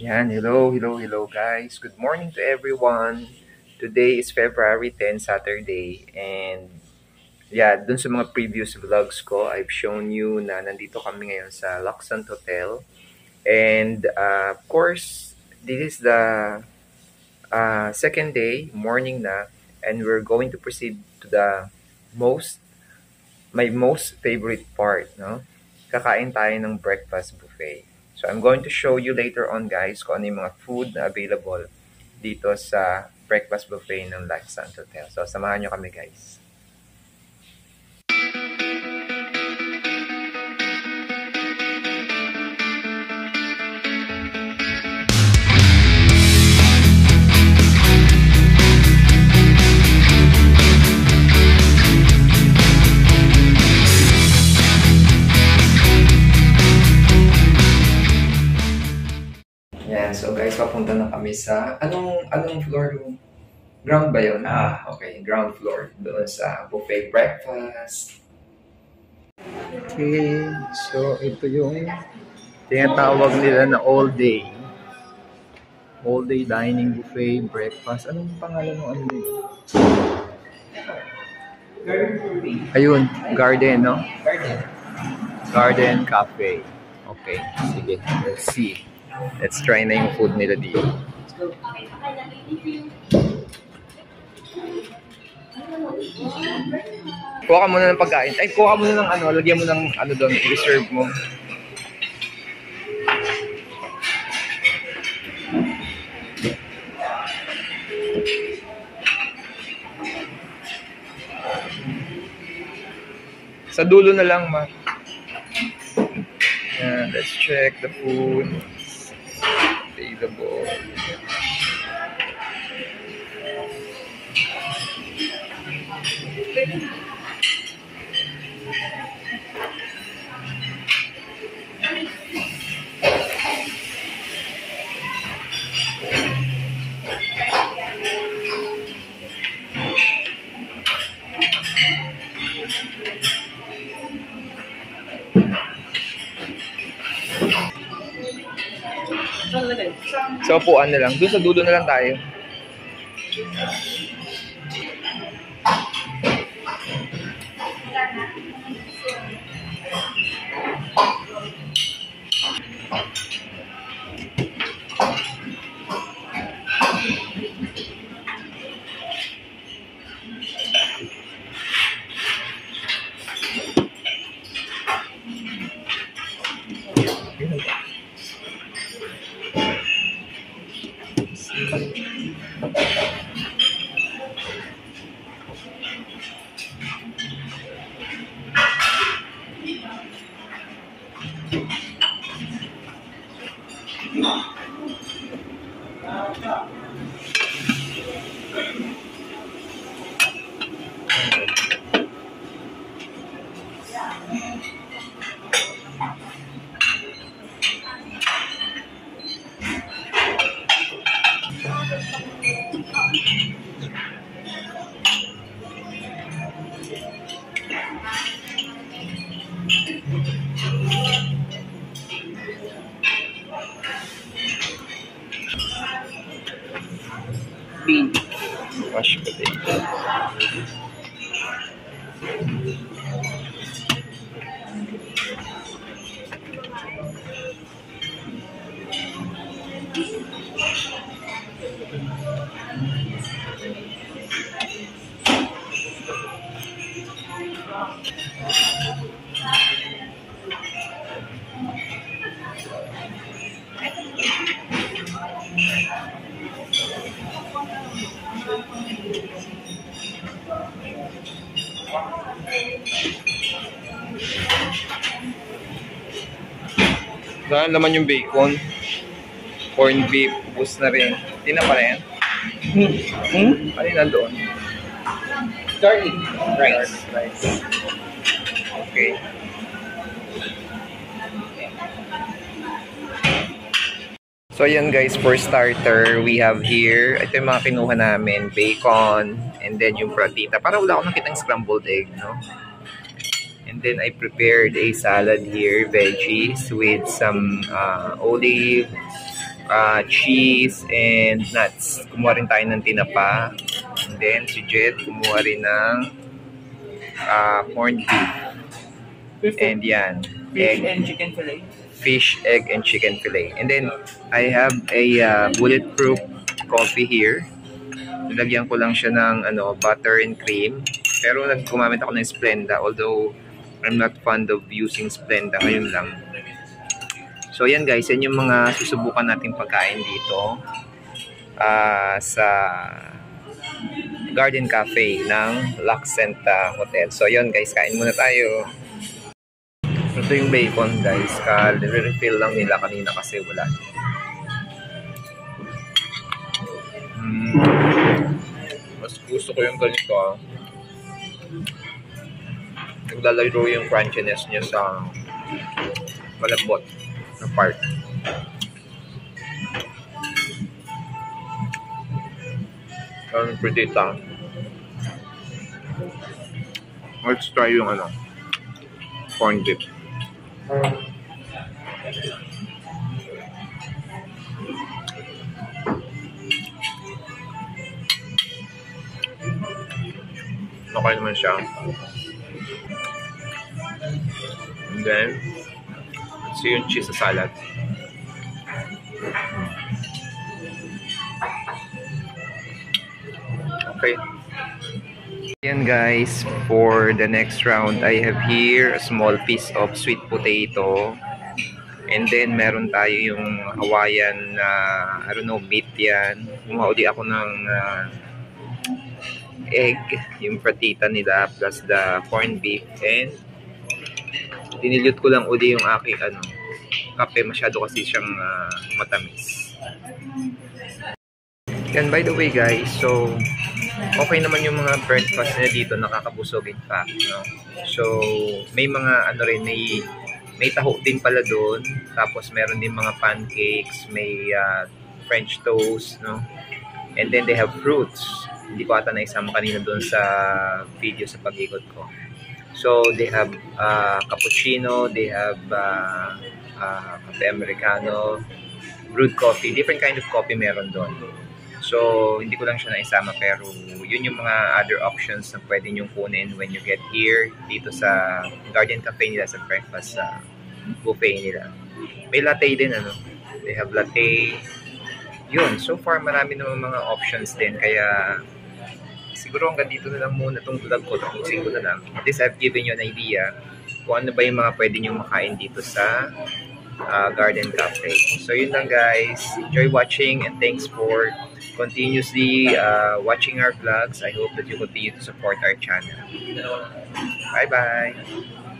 Yan, hello guys. Good morning to everyone. Today is February 10, Saturday. And yeah, dun sa mga previous vlogs ko, I've shown you na nandito kami ngayon sa Luxant Hotel. And of course, this is the second day, morning na. And we're going to proceed to the my most favorite part, no? Kakain tayo ng breakfast buffet. So I'm going to show you later on guys kung ano yung mga food na available dito sa breakfast buffet ng Luxant Hotel. So samahan nyo kami guys. So guys, papunta na kami sa anong floor? Ground ba yun? Okay, ground floor. Doon sa buffet breakfast. Okay, so ito yung tinatawag nila na all day dining buffet breakfast. Anong pangalan ng ano yun? Ayun, garden, no? Garden Cafe. Okay, sige, let's see. Let's try na yung food nila dito. Kuha ka muna ng pagkain. Ay, kuha ka muna ng ano. Lagyan mo ng ano doon. Reserve mo. Sa dulo na lang, ma. Yeah, let's check the food. Available. So, upuan na lang. Doon sa dulo na lang tayo. Bean. Mashed potato. Dahil naman yung bacon, corned beef, ubos na rin. Hindi na pala yan? Ano yung nandoon? Garlic rice. Okay. So ayan guys, for starter, we have here, ito yung mga kinuha namin, bacon, and then yung pratita. Para wala akong nakitang scrambled egg, no? And then I prepared a salad here, veggies with some olive, cheese and nuts. Kumuha rin tayo ng tinapa. And then si Jet kumuha rin ng corned beef. And yan. Fish and chicken fillet. Fish, egg, and chicken fillet. And then I have a bulletproof coffee here. Nilagyan ko lang siya ng butter and cream. Pero gumamit ako ng Splenda, although I'm not fond of using Splenda ngayon lang. So yan guys, yan yung mga susubukan nating pagkain dito sa Garden Cafe ng Laksenta Hotel. So yun guys, kain muna tayo. Ito yung bacon guys, refill lang nila kanina kasi wala. Mas gusto ko yung ganito. Naglalaro yung crunchiness niya sa malambot na part. Ang pretty tang. Let's try yung corned beef. Okay naman siya. And then, let's see yung cheese sa salad. Okay. Ayan guys, for the next round, I have here a small piece of sweet potato. And then, meron tayo yung Hawaiian, I don't know, meat yan. Umauli ako ng egg, yung pratita nila, plus the corned beef. And, dinilute ko lang uli yung aking, kape. Masyado kasi siyang matamis. And by the way guys, so, okay naman yung mga breakfast na dito, nakakabusog in fact, no? So, may mga rin, may taho din pala doon, tapos meron din mga pancakes, may French toast, no? And then they have fruits. Hindi ko ata naisama kanina doon sa video sa pag-ikot ko. So, they have cappuccino, they have cafe americano, brewed coffee, different kind of coffee meron doon. So, hindi ko lang siya naisama pero yun yung mga other options na pwede nyong kunin when you get here dito sa Garden Cafe nila sa breakfast buffet nila. May latte din They have latte. Yun, so far marami naman mga options din kaya siguro hanggang dito na lang muna itong vlog ko. Tapusin ko na lang. At least I've given you an idea kung ano ba yung mga pwede nyong makain dito sa Garden Cafe. So yun lang guys. Enjoy watching and thanks for continuously watching our vlogs. I hope that you continue to support our channel. Bye bye!